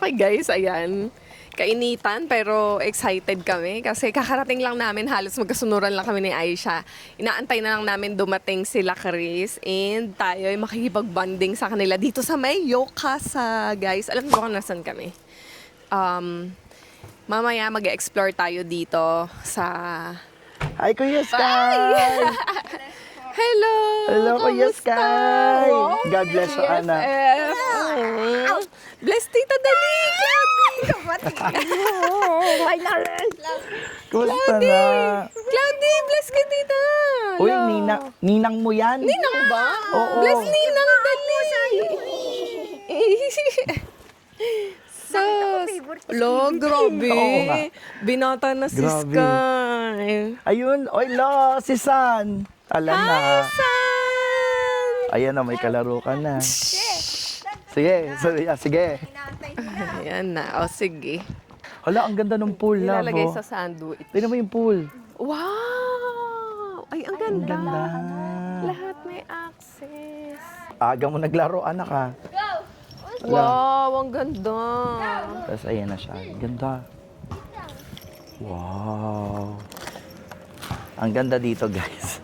Okay guys, ayan. Kainitan pero excited kami kasi kakarating lang namin, halos magkasunuran lang kami ni Aisha. Inaantay na lang namin dumating sila Chris and tayo ay makikipag-bonding sa kanila dito sa may Yokasa guys. Alam niyo kung nasan kami? Mamaya mag-explore tayo dito sa... Hi, Kuya Sky! Hello! Hello, Kuya Kamusta? Sky! Wow, God bless you, Ana. Bless Tita Dali! Kumusta na? Cloudy, bless ka Tita! Uy, Hello. ninang mo yan? Ninang ba? Oo. Bless Ninang Dali! Sus! Lo, grabe. Oo nga. Binata na si Grabe. Sky. Ayun, oy, lo, si San. Alam na. Hi, San! Ayan na, may kalaro ka na. Sige, sige. Ayan na. O, sige. Hala, ang ganda ng pool, love. Nilalagay oh. sa sandwich. Tingnan mo yung pool. Wow! Ay, ang ganda. ganda. Lahat may access. Aga mo naglaro, anak, ha? Wow, ang ganda. Tapos ayan na siya. Ganda. Wow. Ang ganda dito, guys.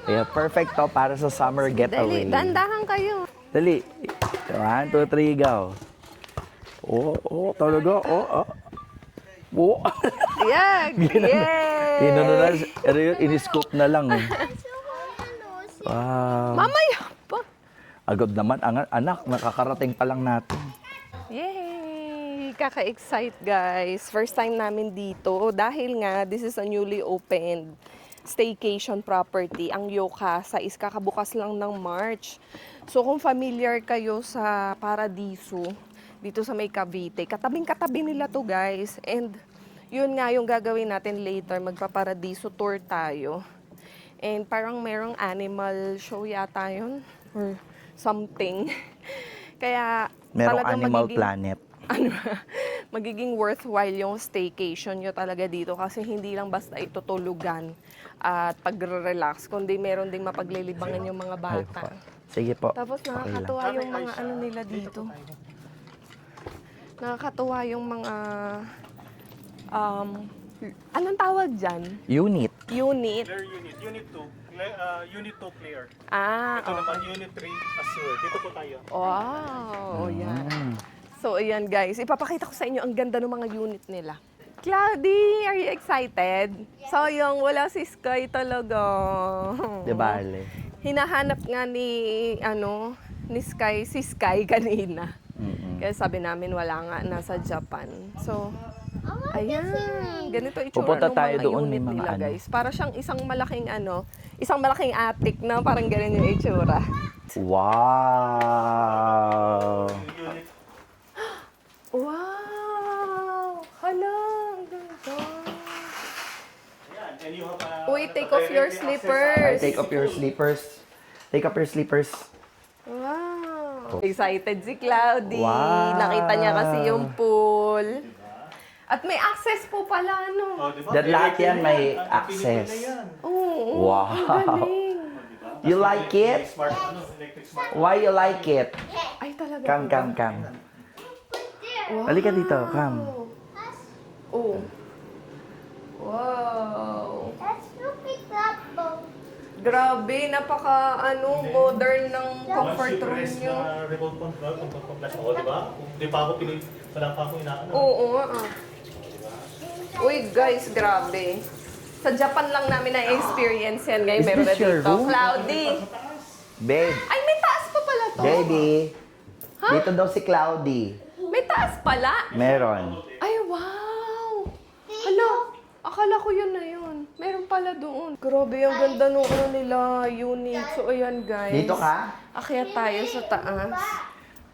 Kaya perfect to para sa summer getaway. Dali, dandahan kayo. Dali. 1, 2, 3, go. Oh, talaga. Oh. Yag! Yay! In-scoop na lang. Eh. Wow. Mamaya pa. Agad naman, anak, nakakarating pa lang natin. Yay! Kaka-excite guys. First time namin dito. Dahil nga, this is a newly opened staycation property. Ang Yokasa is kakabukas lang ng March. So kung familiar kayo sa Paradiso, dito sa may Cavite, katabing-katabi nila to guys. And yun nga yung gagawin natin later, magpaparadiso tour tayo. And parang merong animal show yata yun. Or something. Kaya Merong talagang Animal magiging, Planet. magiging worthwhile yung staycation nyo talaga dito kasi hindi lang basta itutulugan at pagre-relax, kundi meron ding mapaglilibangan yung mga Ay, bata. sige po. Tapos Okay lang. nakakatuwa yung mga ano nila dito. Nakakatuwa yung mga anong tawag dyan? Unit. Unit. Clear unit. Unit 2. Unit 2 clear. Ah, Ito naman unit 3 assure. Dito po tayo. wow, yan. Mm. So, ayan guys, ipapakita ko sa inyo ang ganda ng mga unit nila. Cloudy, are you excited? So, yung wala si Sky talaga. De bale. Hinahanap nga ni, ni Sky, si Sky kanina. Mm-mm. Kaya sabi namin wala nga, nasa Japan. So, ayan, ganito itsura Pupunta ng tayo mga doon, unit may mga nila ano. guys. Para siyang isang malaking attic na parang ganun yung itsura. Wow! Unit Wow! Hala, ang ganda. Ayan. And you have Uy, take off your slippers. Take off your slippers. Take off your slippers. Wow! Excited si Cloudy. Wow. Nakita niya kasi yung pool. At may access po pala, no? Oh, diba? That lahat yan may Pinipili access. na yan. Oo. Wow. Ang galing. You like it? Smart, electric smart. Why you like it? Ay, talaga. Come. Halika dito, come. Oh. Wow. Grabe, napaka modern ng comfort room Once you nyo. press na remote control, kung pag-flash ako, diba? Kung di pa ako wala pa ako inaano. Oo. Uy, guys, grabe. Sa Japan lang namin na-experience yan. Ngayon, Is meron na this your dito. room? Cloudy. Babe, Ay, may taas pa pala to. baby. Dito daw si Cloudy. May taas pala. Meron. Ay, wow. Hala, akala ko yun na yun. Meron pala doon. Grabe, ang ganda nung nila, unit. So, ayan, guys. Dito ka? Akyat tayo sa taas.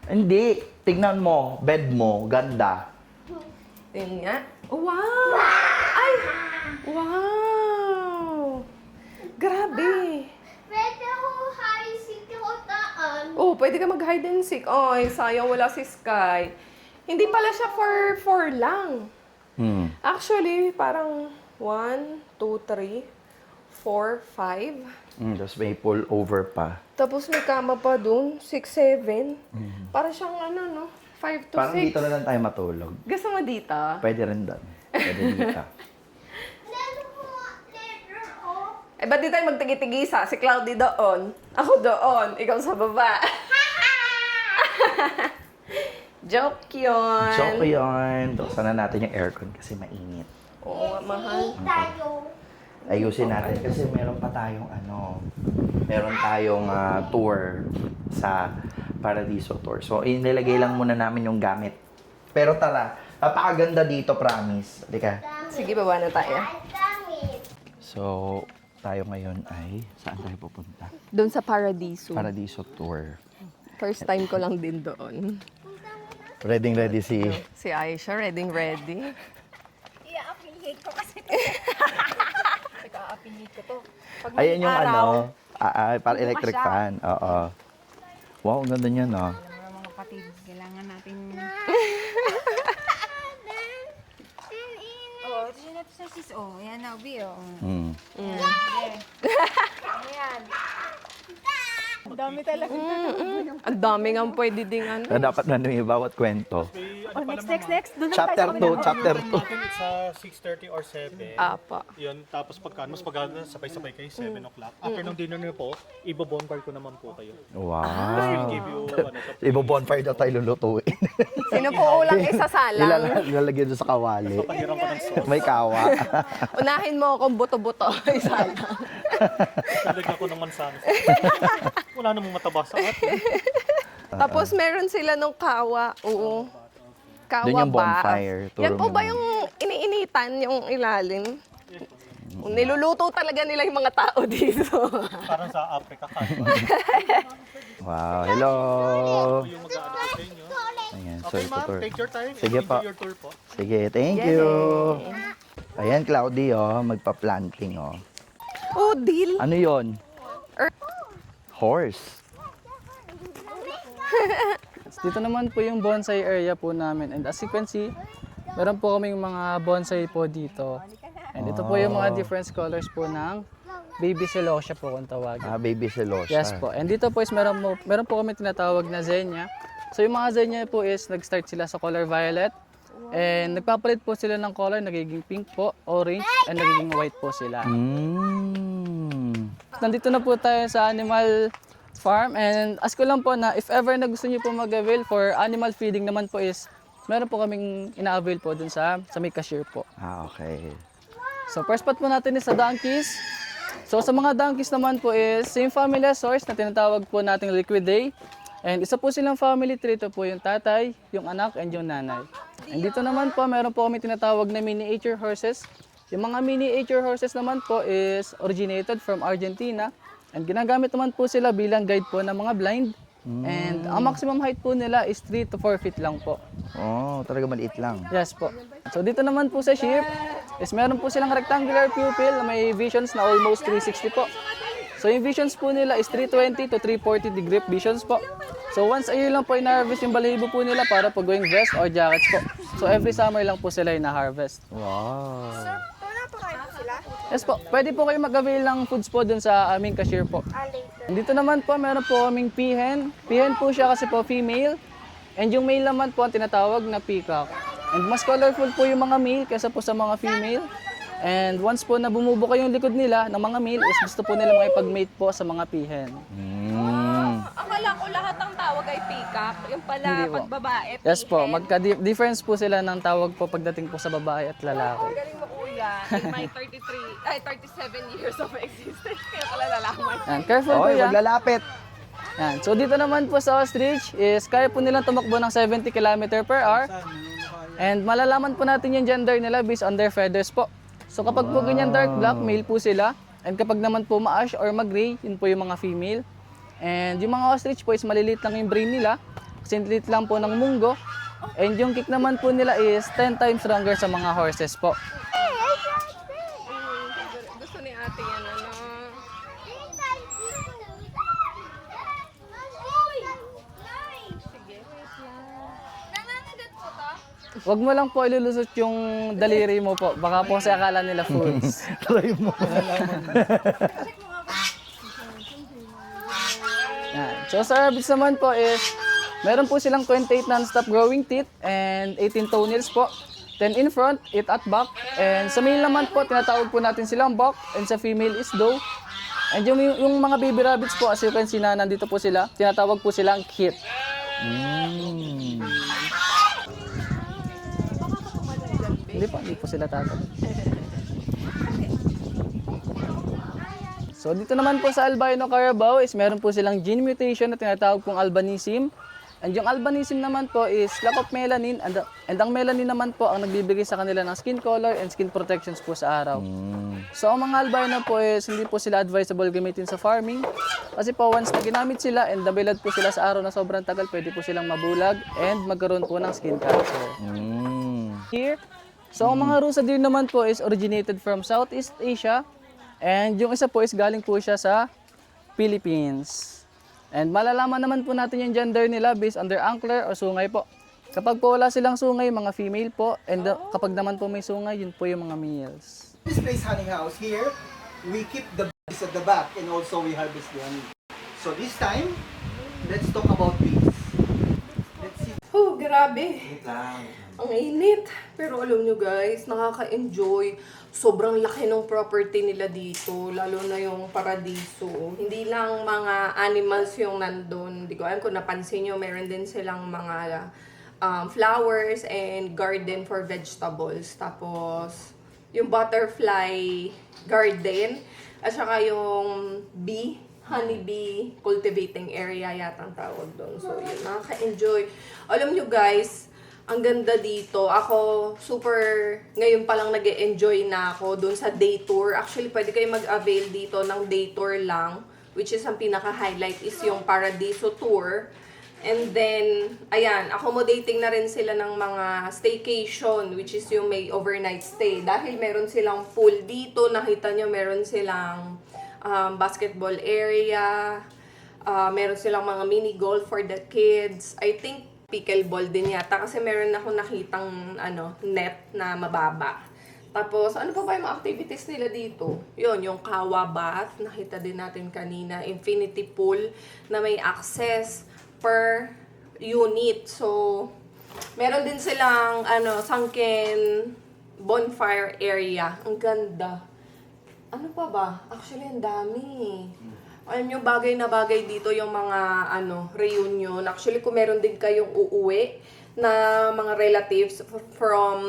Hindi. Tignan mo, bed mo, ganda. Tingnan nga. Oh, wow! Ay! Wow! Grabe! Oh, pwede ka mag-hide and seek. Ay, sayang wala si Sky. Hindi pala siya for lang. Actually, parang 1, 2, 3, 4, 5. Tapos may pull over pa. Tapos may kama pa dun, 6, 7. Para siyang no? 5 to Parang 6. dito na lang tayo matulog. Gusto mo dito? Pwede rin doon. Pwede dito. Eh, ba't di tayo magtigi-tigisa? Si Cloudy doon. Ako doon. Ikaw sa baba. Joke yun. Joke yun. Buksan na natin yung aircon kasi mainit. Oo nga, mahal. Ayusin natin kasi meron pa tayong meron tayong tour sa Paradiso Tour. So, inilagay lang muna namin yung gamit. Pero tara, napakaganda dito, promise. Halika. Sige, baba na tayo. So, tayo ngayon ay, saan tayo pupunta? Doon sa Paradiso. Paradiso Tour. First time ko lang din doon. Ready si... Si Aisha, ready. I-affiliate ko kasi. Nag-a-affiliate ko to. Pag may Ayan yung araw, para electric bukas siya. fan. Oo. Wow, ang ganda niya, no? mga kapatid, kailangan natin... Oh, ito siya natin sa sis. Oh, ayan na, Ubi. Oh. Mm. Ayan. Ang dami talaga. Ang dami nga pwede ding ano. Na dapat na yung bawat kwento. Oh, next. Doon na Chapter tayo 2, chapter 2. Natin it's 6:30 or 7. Apa. Yun, tapos pagka, mas pag sabay-sabay kayo, 7 o'clock. After ng dinner niyo po, ibo-bonfire ko naman po kayo. We'll Wow. give you, Ibo-bonfire daw tayo lulutuin. Sino po ulang isasalang? Ilalagyan doon sa kawali. pahiram ko ng sauce. May kawa. Unahin mo akong buto-buto. Isalang. Nalagyan ko ng mansanas. Wala namang mataba sa atin. Tapos meron sila nung kawa. Oo. Kawa Doon yung ba? bonfire. Yan po Turo ba mo. yung iniinitan, yung ilalim? Niluluto talaga nila yung mga tao dito. Parang sa Africa ka. Wow, hello. Yung mag-ano ko sa inyo. Ayan, so Okay ito ma'am, tour. take your time. Sige Enjoy po. your tour po. Sige, thank you. Ayan, Cloudy, magpa-planting, Oh, deal. Ano yon? Horse. Dito naman po yung bonsai area po namin. And as you can see, meron po kaming mga bonsai po dito. And ito po yung mga different colors po ng baby celosia po kung tawagin. Baby celosia. Yes po. And dito po is meron po kami tinatawag na zinnia. So yung mga zinnia po is nag-start sila sa color violet. And nagpapalit po sila ng color, nagiging pink po, orange, and nagiging white po sila. Nandito na po tayo sa animal farm and ask ko lang po na if ever na gusto niyo po mag-avail for animal feeding naman po is meron po kaming ina-avail po dun sa may cashier po. Okay. So first spot po natin is sa donkeys. So sa mga donkeys naman po is same family source na tinatawag po nating liquid day. And isa po silang family tree, ito po yung tatay, yung anak, and yung nanay. And dito naman po, meron po kami tinatawag na miniature horses. Yung mga miniature horses naman po is originated from Argentina. And ginagamit naman po sila bilang guide po ng mga blind. And ang maximum height po nila is 3 to 4 feet lang po. Oh, talaga maliit lang. Yes po. So dito naman po sa sheep, is meron po silang rectangular pupil na may visions na almost 360 po. So yung visions po nila is 320 to 340 degree visions po. So once a year lang po ina-harvest yung balahibo po nila para po going vest or jackets po. So every summer lang po sila ina-harvest. Wow. Yes po, pwede po kayo mag-avail ng foods po dun sa aming cashier po. Dito naman po, meron po kaming peahen. Peahen po siya kasi po female. And yung male naman po ang tinatawag na peacock. And mas colorful po yung mga male kaysa po sa mga female. And once po na bumubuka yung likod nila ng mga male is gusto po nila makipag-mate po sa mga peahen. Akala ko lahat ng tawag ay peacock. Yung pala, Hindi po. pag babae, Yes po, peahen. magka-difference po sila ng tawag po pagdating po sa babae at lalaki. Galing mo kuya, in my 37 years of existence. Kaya pala nalaman. Yan, careful po Okay, yan. maglalapit. Yan. So dito naman po sa ostrich is kaya po nilang tumakbo ng 70 km per hour. And malalaman po natin yung gender nila based on their feathers po. So kapag po ganyan dark black, male po sila. And kapag naman po ma-ash or mag-gray, yun po yung mga female. And yung mga ostrich po is maliliit lang yung brain nila. Kasi liit lang po ng munggo. And yung kick naman po nila is 10 times stronger sa mga horses po. Gusto ni ate yan, ano? Wag mo lang po ilulusot yung daliri mo po. Baka po sa akala nila foods. Try mo. Yan. So sa rabbits naman po is Meron po silang 28 non-stop growing teeth and 18 toenails po. 10 in front, 8 at back. And sa male naman po, tinatawag po natin silang buck and sa female is doe. And yung mga baby rabbits po, as you can see na nandito po sila, tinatawag po silang kit. Hindi po sila tatawag. So dito naman po sa albino carabao is meron po silang gene mutation na tinatawag pong albinism. And yung albinism naman po is lack of melanin and ang melanin naman po ang nagbibigay sa kanila ng skin color and skin protections po sa araw. So ang mga albino po is hindi po sila advisable gamitin sa farming kasi po once na ginamit sila and nabilad po sila sa araw na sobrang tagal, pwede po silang mabulag and magkaroon po ng skin cancer. Here, so ang mga Rusa deer naman po is originated from Southeast Asia and yung isa po is galing po siya sa Philippines. And malalaman naman po natin yung gender nila based on their antler o sungay po. Kapag po wala silang sungay, mga female po. And kapag naman po may sungay, yun po yung mga males. This place honey house here, we keep the bees at the back and also we harvest the honey. So this time, let's talk about bees. Let's see. Oh, grabe. Ang init. Pero alam nyo guys, nakaka-enjoy. Sobrang laki ng property nila dito. Lalo na yung paradiso. Hindi lang mga animals yung nandun. Hindi ko alam kung napansin nyo, meron din silang mga flowers and garden for vegetables. Tapos, yung butterfly garden. At saka yung honeybee cultivating area yata ang tawag doon. So, yun, nakaka-enjoy. Alam nyo guys, ang ganda dito. Ako, ngayon pa lang nag-enjoy na ako doon sa day tour. Actually, pwede kayo mag-avail dito ng day tour lang. Which is, ang pinaka-highlight is yung Paradiso Tour. And then, ayan, accommodating na rin sila ng mga staycation, which is yung may overnight stay. Dahil meron silang pool dito, nakita nyo meron silang basketball area, meron silang mga mini golf for the kids. I think pickleball din yata kasi meron ako nakitang net na mababa. Tapos, ano pa ba yung mga activities nila dito? Yun, yung Kawa Bath, nakita din natin kanina. Infinity Pool na may access per unit. So, meron din silang sunken bonfire area. Ang ganda. Ano pa ba? Actually, ang dami. Alam nyo, bagay na bagay dito yung mga reunion. Actually, kung meron din kayong uuwi na mga relatives from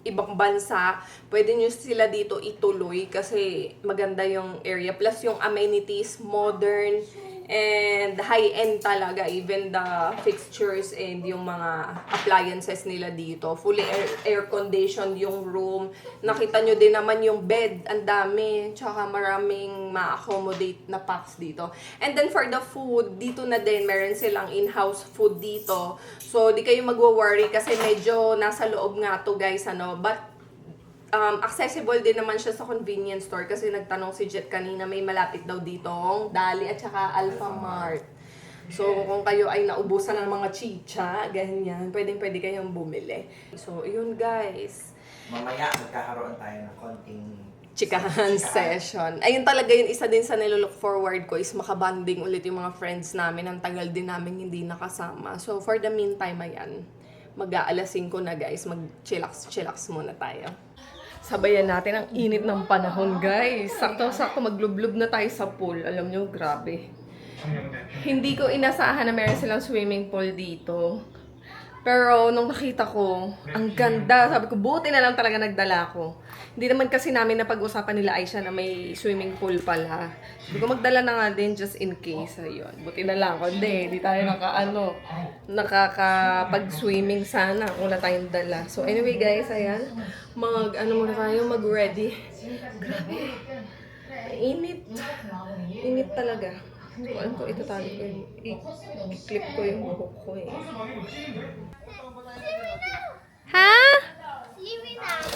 ibang bansa, pwede nyo sila dito ituloy kasi maganda yung area. Plus yung amenities, modern, and high-end talaga. Even the fixtures and yung mga appliances nila dito. Fully air-conditioned yung room. Nakita nyo din naman yung bed. Ang dami. Tsaka maraming ma-accommodate na packs dito. And then for the food, dito na din, meron silang in-house food dito. So, di kayo magwo-worry kasi medyo nasa loob nga to guys. But, accessible din naman siya sa convenience store kasi nagtanong si Jet kanina may malapit daw ditong Dali at saka Alpha Mart. So, kung kayo ay naubusan ng mga chicha, ganyan, pwede kayong bumili. So, yun guys. Mamaya magkakaroon tayo ng konting Chikahan session. Ayun talaga yun, isa din sa nilook forward ko is makabanding ulit yung mga friends namin. Ang tagal din namin hindi nakasama. So, for the meantime, ayan, mag-aalasing ko na guys, mag-chillax muna tayo. Sabayan natin ang init ng panahon, guys. Sakto-sakto maglublob na tayo sa pool. Alam nyo, grabe. Hindi ko inasahan na meron silang swimming pool dito. Pero nung nakita ko, ang ganda. Sabi ko, buti na lang talaga nagdala ko. Hindi naman kasi namin napag-usapan nila Aisha na may swimming pool pala. Sabi ko, magdala na nga din just in case. Ayun. Buti na lang. Hindi tayo nakakapag-swimming sana kung wala tayong dala. So anyway guys, ayan. Muna tayo, mag-ready. Grabe. Init. Init talaga. Ano ko, ito tali ko yung, i-clip ko yung buhok ko eh. Ha?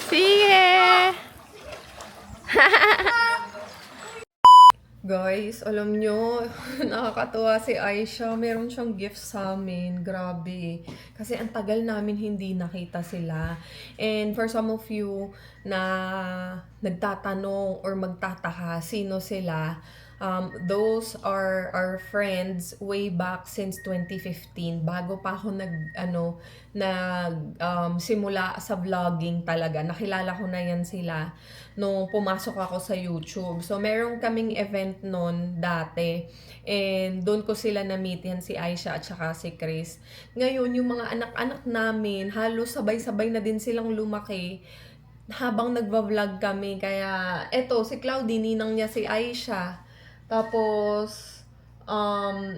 Sige! Guys, alam nyo, nakakatuwa si Aisha. Meron siyang gift sa amin. Grabe. Kasi ang tagal namin hindi nakita sila. And for some of you na nagtatanong or magtataka sino sila, Those are our friends way back since 2015. Bago pa ako simula sa vlogging talaga. Nakilala ko na yan sila nung pumasok ako sa YouTube. So, meron kaming event nun dati. And doon ko sila na-meet yan, si Aisha at saka si Chris. Ngayon, yung mga anak-anak namin, halos sabay-sabay na din silang lumaki habang nagva-vlog kami. Kaya, eto, si Cloudy, ninang niya si Aisha. Tapos,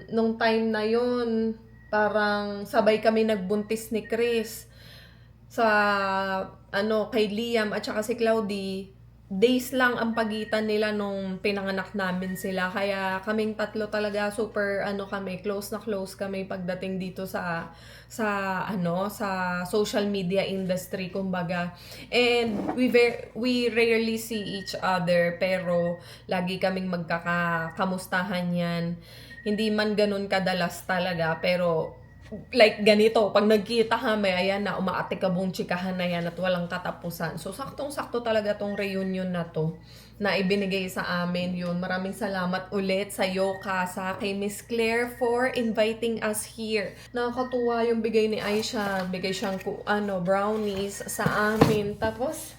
nung time na yun, parang sabay kami nagbuntis ni Chris sa, kay Liam at saka si Cloudy. Days lang ang pagitan nila nung pinanganak namin sila. Kaya kaming tatlo talaga super close na close kami pagdating dito sa social media industry kumbaga. And we rarely see each other pero lagi kaming magkakamustahan yan. Hindi man ganun kadalas talaga pero like ganito, pag nagkita kami, ayan na, umaatikabong chikahan na yan at walang katapusan. So, saktong-sakto talaga tong reunion na to na ibinigay sa amin yun. Maraming salamat ulit sa Yokasa, kay Miss Claire for inviting us here. Nakakatuwa yung bigay ni Aisha. Bigay siyang brownies sa amin. Tapos,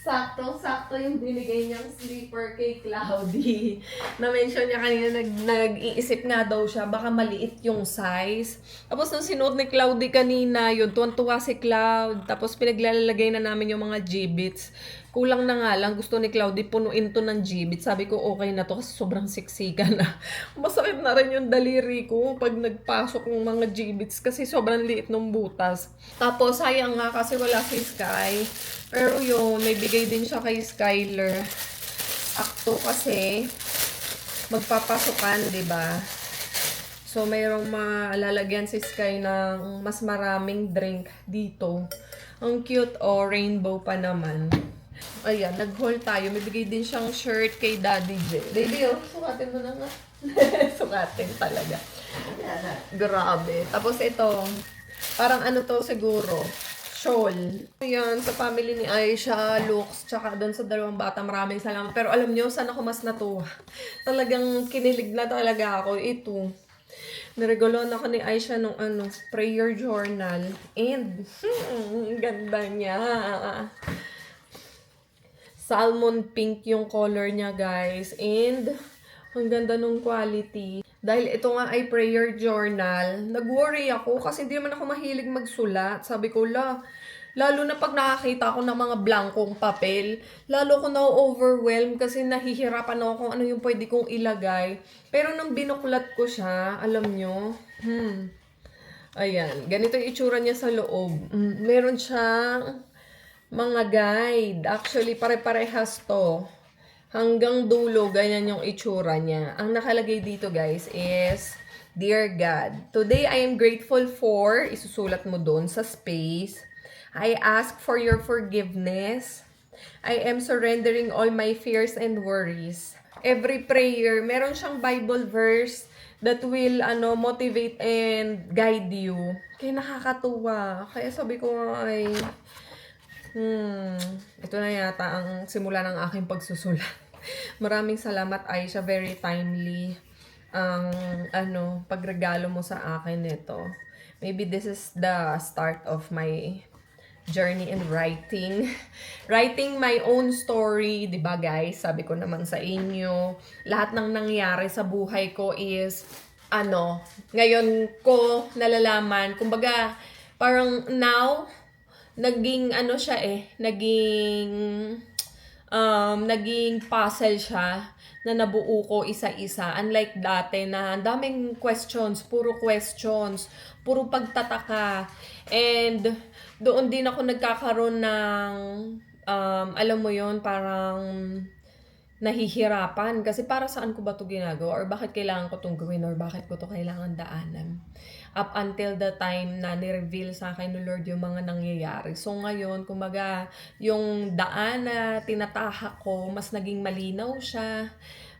saktong-sakto yung binigay niyang sleeper kay Cloudy. Na-mention niya kanina, nag-iisip nga daw siya, baka maliit yung size. Tapos nung sinuot ni Cloudy kanina, yun, tuwan-tuwa si Cloud. Tapos pinaglalagay na namin yung mga G-bits. Kulang na nga lang, gusto ni Cloudy punuin to ng G-bits. Sabi ko, okay na to kasi sobrang siksikan na. Masakit na rin yung daliri ko pag nagpasok ng mga G-bits kasi sobrang liit ng butas. Tapos, sayang nga kasi wala si Sky. Pero yun, may bigay din siya kay Skyler. Akto kasi magpapasukan, 'di ba? So mayroong malalagyan si Sky ng mas maraming drink dito. Ang cute rainbow pa naman. Ayan, nag-haul tayo. May bigay din siyang shirt kay Daddy J. Baby, sukatin mo na nga. Sukatin talaga. Grabe. Tapos ito, parang to siguro. Shawl. Ayan, sa family ni Aisha, Lux, tsaka doon sa dalawang bata, maraming salamat. Pero alam nyo, saan ako mas natuwa? Talagang kinilig na talaga ako. Ito. Niregaloan ako ni Aisha nung prayer journal. And, ganda niya. Salmon pink yung color niya, guys. And, ang ganda nung quality. Dahil ito nga ay prayer journal, nag-worry ako kasi hindi naman ako mahilig magsulat. Sabi ko, lalo na pag nakakita ako ng mga blankong papel, lalo ko na-overwhelm kasi nahihirapan ako kung ano yung pwede kong ilagay. Pero nung binuklat ko siya, alam nyo, ayan, ganito yung itsura niya sa loob. Meron siyang mga guide. Actually, pare-parehas to. Hanggang dulo, ganyan yung itsura niya. Ang nakalagay dito, guys, is, Dear God, today I am grateful for, isusulat mo dun sa space, I ask for your forgiveness. I am surrendering all my fears and worries. Every prayer, meron siyang Bible verse that will motivate and guide you. Kaya nakakatuwa. Kaya sabi ko ay, ito na yata ang simula ng aking pagsusulat. Maraming salamat, Aisha. Very timely ang pagregalo mo sa akin nito. Maybe this is the start of my journey in writing. Writing my own story, 'di ba, guys? Sabi ko naman sa inyo, lahat ng nangyari sa buhay ko is ngayon ko nalalaman. Kumbaga, parang now naging naging puzzle siya na nabuo ko isa-isa. Unlike dati na ang daming questions, puro pagtataka. And doon din ako nagkakaroon ng, alam mo yon, parang nahihirapan. Kasi para saan ko ba ito ginagawa? Or bakit kailangan ko itong gawin? Or bakit ko ito kailangan daanan? Up until the time na ni-reveal sa akin ni Lord yung mga nangyayari. So ngayon, kumbaga, yung daan na tinatahak ko, mas naging malinaw siya,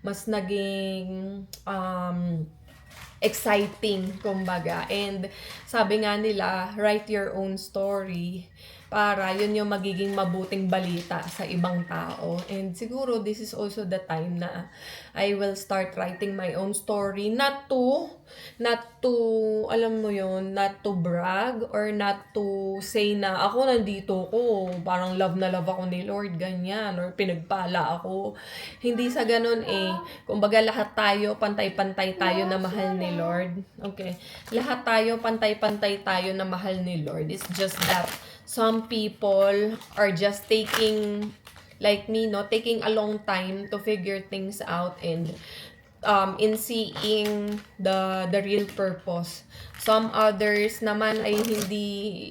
mas naging exciting, kumbaga. And sabi nga nila, write your own story para yun yung magiging mabuting balita sa ibang tao. And siguro this is also the time na I will start writing my own story. Not to, alam mo yun, not to brag or not to say na ako nandito ko, parang love na love ako ni Lord, ganyan, or pinagpala ako. Hindi sa ganun eh. Kumbaga lahat tayo, pantay-pantay tayo na mahal ni Lord. Okay. Lahat tayo, pantay-pantay tayo na mahal ni Lord. It's just that some people are just taking, like me, no, taking a long time to figure things out and in seeing the real purpose. Some others naman ay hindi,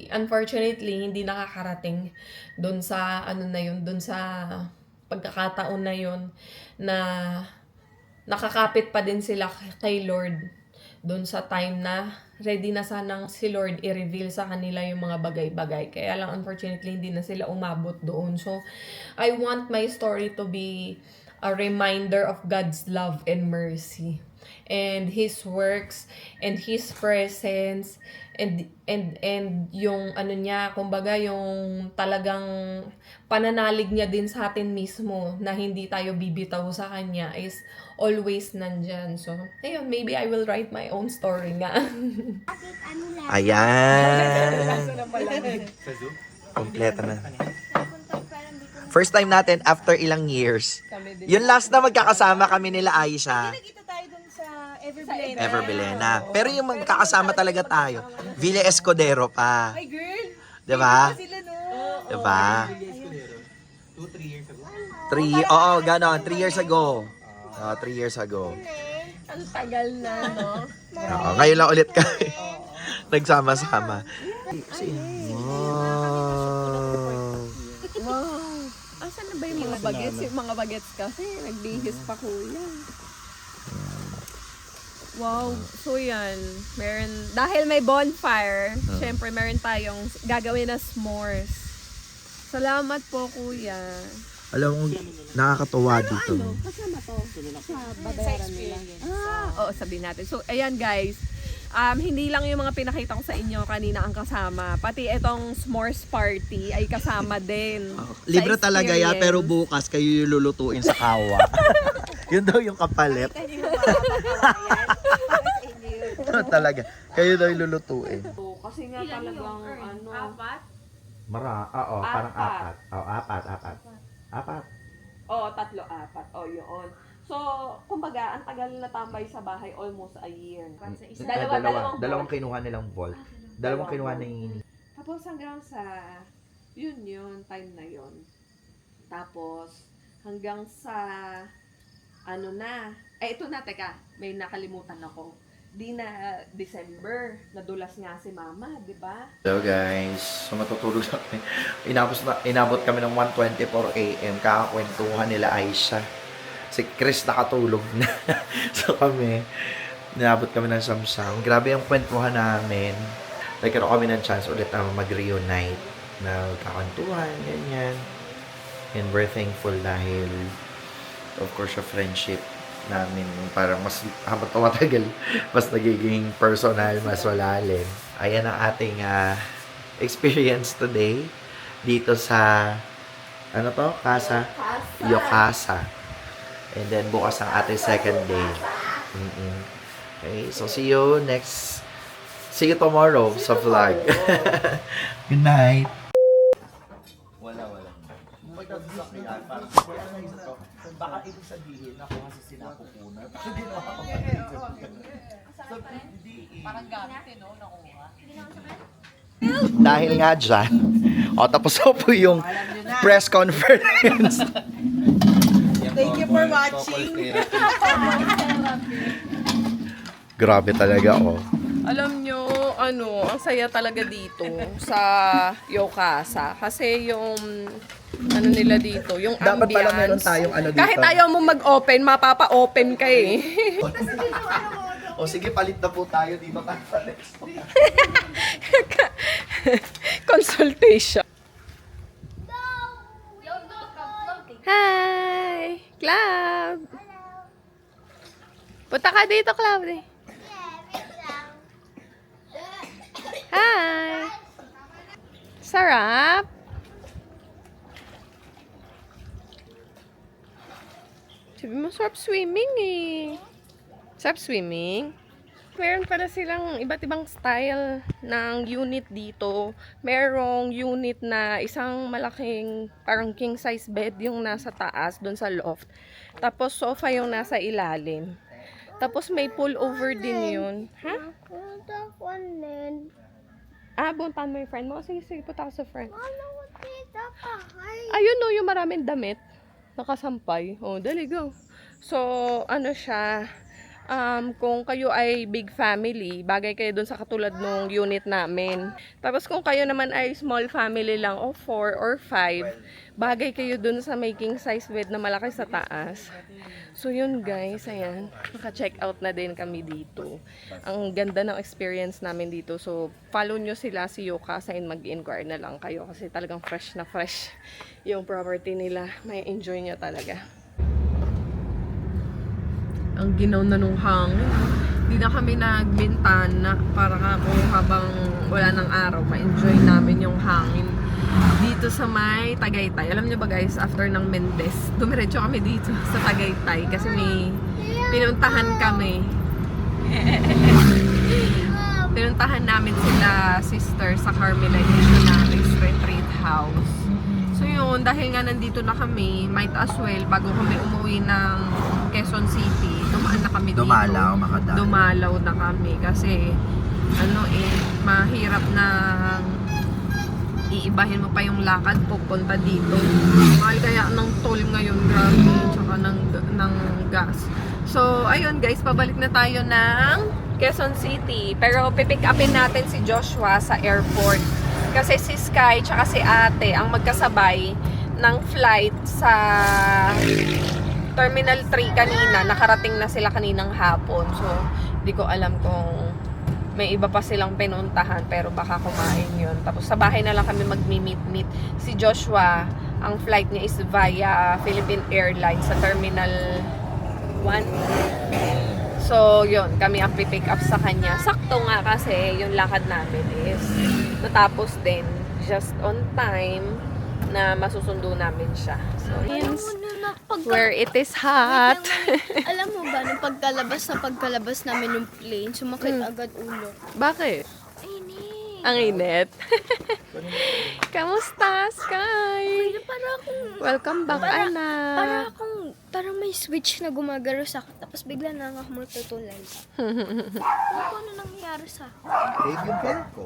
unfortunately, hindi nakakarating doon sa, ano na yun, doon sa pagkakataon na yun na nakakapit pa din sila kay Lord doon sa time na ready na sanang si Lord i-reveal sa kanila yung mga bagay-bagay. Kaya lang, unfortunately, hindi na sila umabot doon. So, I want my story to be a reminder of God's love and mercy and His works and His presence and yung ano niya, kumbaga yung talagang pananalig niya din sa atin mismo na hindi tayo bibitaw sa Kanya is always nandyan. So, ayun, maybe I will write my own story nga. Ayan. Kompleto na. First time natin after ilang years. Yung last na magkakasama kami nila Aisha. Nakita tayo dun sa Everbilena. Ever Belena. Pero yung magkakasama talaga tayo, Villa Escudero pa. Ay, girl! Diba? Sila no? Diba? 2-3 years ago. Oo, ganon. 3 years ago. 3 years ago. Ang tagal na, no? Oo, ngayon lang ulit kami. Nagsama-sama. Wow. Asan na ba yung mga bagets? Yung mga bagets kasi, nagbihis pa kuya. Wow. So yan, meron, dahil may bonfire, syempre meron tayong gagawin na s'mores. Salamat po kuya. Alam mo, nakakatuwa dito. Kasama to sa babayaran nila. Oo, sabihin natin. So, ayan guys, hindi lang yung mga pinakita ko sa inyo kanina ang kasama. Pati itong s'mores party ay kasama din. Libre Sa talaga ya, experience. pero bukas kayo yung lulutuin sa kawa. Yun daw yung kapalit. Talaga. Kayo daw yung lulutuin. Kasi nga talagang ano. Oo, parang apat. Apat. Oo, 3, 4. Oo, yun. So, kumbaga, ang tagal na tambay sa bahay, almost a year. Dalawang kinuha nilang vault. Dalawang kinuha ni Tapos hanggang sa, yun, time na yun. Tapos, hanggang sa, ano na, ito na, teka, may nakalimutan ako. Di na December, nadulas nga si Mama, di ba? So guys, so matutulog na kami. Inabot kami ng 1:24 AM. Kakakwentuhan nila Aisha. Si Chris nakatulog na. So kami, inabot kami ng Samsung. Grabe yung kwentuhan namin. Nagkaroon kami ng chance ulit na mag-reunite. Na kakwentuhan, ganyan. And we're thankful dahil, of course, sa friendship namin, parang mas habang tumatagal, mas nagiging personal, mas malalim. Ayan ang ating experience today dito sa ano to? Yokasa. And then bukas ang ating second day. Okay, so see you tomorrow sa vlog. Good night. Baka ibig sabihin ako kasi sinapupunan. Parang gamit no? Nakuha. Dahil nga dyan, tapos po yung press conference. Thank you for watching. Grabe talaga, Alam nyo, ang saya talaga dito sa Yokasa. Kasi yung, nila dito, yung ambience. Dapat pala meron tayong dito. Kahit ayaw mo mag-open, mapapa-open ka eh. Sige, palit na po tayo dito sa next. Consultation. Hi! Cloud! Punta ka dito, Cloud eh. Hi! Sarap! Sabi mo, sarap swimming eh. Sarap swimming? Meron pala silang iba't ibang style ng unit dito. Merong unit na isang malaking parang king size bed yung nasa taas, dun sa loft. Tapos sofa yung nasa ilalim. Tapos may pullover din yun. Ha? Buntahan mo yung friend mo? Sige, sige, punta ako sa friend. Ayun no, yung maraming damit. Nakasampay. Oh, dali, go. So, ano siya, kung kayo ay big family, bagay kayo dun sa katulad nung unit namin. Tapos kung kayo naman ay small family lang, o 4 or 5, bagay kayo dun sa making size bed na malaki sa taas. So yun guys, ayan, naka-check out na din kami dito. Ang ganda ng experience namin dito. So follow nyo sila, si Yoka, and mag-inquire na lang kayo kasi talagang fresh na fresh yung property nila. May enjoy nyo talaga. Ang ginaw na nung hangin. Hindi na kami nagbintana para nga kung habang wala ng araw, ma-enjoy namin yung hangin. Dito sa may Tagaytay. Alam niyo ba guys, after ng Mendez, dumiretso kami dito sa Tagaytay kasi may pinuntahan kami. Pinuntahan namin sila sister sa Carmelite Missionaries Retreat House. So yun, dahil nga nandito na kami, might as well, bago kami umuwi ng Quezon City, dumaan na kami dito. makadaan. Dumalaw na kami kasi mahirap na iibahin mo pa yung lakad pupunta dito. Mahal kaya ng toll ngayon, grabe, tsaka ng gas. So, ayun guys, pabalik na tayo ng Quezon City. Pero pipick upin natin si Joshua sa airport. Kasi si Sky tsaka si ate ang magkasabay ng flight sa Terminal 3 kanina. Nakarating na sila kaninang hapon. So, hindi ko alam kung may iba pa silang pinuntahan pero baka kumain yun. Tapos sa bahay na lang kami magmi-meet-meet. Si Joshua, ang flight niya is via Philippine Airlines sa Terminal 1. So, yun, kami ang pipick up sa kanya. Sakto nga kasi yung lakad namin is natapos din just on time na masusundo namin siya. So, hence, where it is hot. Alam mo ba, nung pagkalabas namin ng plane, sumakit agad ulo. Bakit? Init. Ang init. Kamusta, Sky? Welcome back, anak. Parang may switch na gumagaro sa akin, tapos bigla na nga ako matutulay. Ano nangyari sa akin? Babe, yung pen ko.